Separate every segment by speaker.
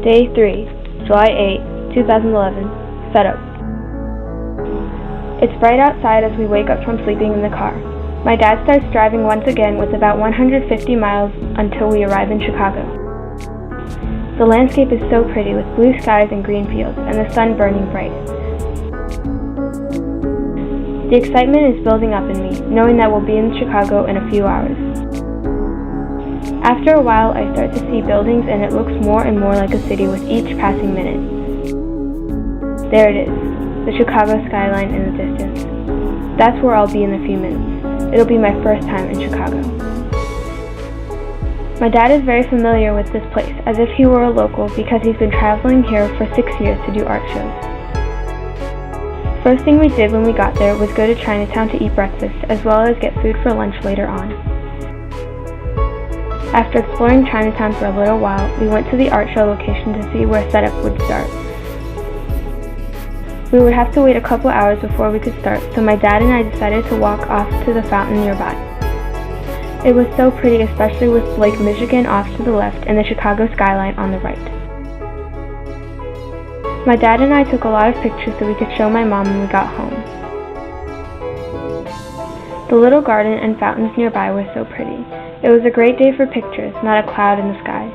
Speaker 1: Day 3, July 8, 2011. Setup. It's bright outside as we wake up from sleeping in the car. My dad starts driving once again with about 150 miles until we arrive in Chicago. The landscape is so pretty with blue skies and green fields and the sun burning bright. The excitement is building up in me, knowing that we'll be in Chicago in a few hours. After a while, I start to see buildings and it looks more and more like a city with each passing minute. There it is, the Chicago skyline in the distance. That's where I'll be in a few minutes. It'll be my first time in Chicago. My dad is very familiar with this place, as if he were a local because he's been traveling here for 6 years to do art shows. First thing we did when we got there was go to Chinatown to eat breakfast, as well as get food for lunch later on. After exploring Chinatown for a little while, we went to the art show location to see where setup would start. We would have to wait a couple hours before we could start, so my dad and I decided to walk off to the fountain nearby. It was so pretty, especially with Lake Michigan off to the left and the Chicago skyline on the right. My dad and I took a lot of pictures so we could show my mom when we got home. The little garden and fountains nearby were so pretty. It was a great day for pictures, not a cloud in the sky.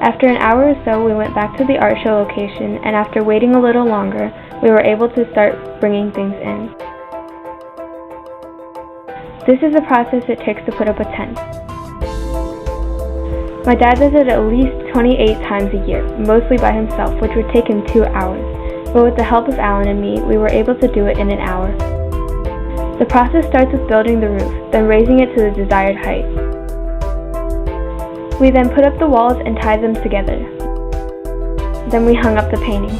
Speaker 1: After an hour or so, we went back to the art show location, and after waiting a little longer, we were able to start bringing things in. This is the process it takes to put up a tent. My dad does it at least 28 times a year, mostly by himself, which would take him 2 hours. But with the help of Alan and me, we were able to do it in an hour. The process starts with building the roof, then raising it to the desired height. We then put up the walls and tied them together. Then we hung up the paintings.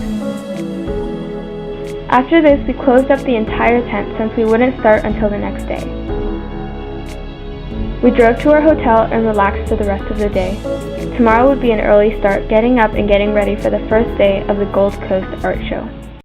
Speaker 1: After this, we closed up the entire tent since we wouldn't start until the next day. We drove to our hotel and relaxed for the rest of the day. Tomorrow would be an early start, getting up and getting ready for the first day of the Gold Coast Art Show.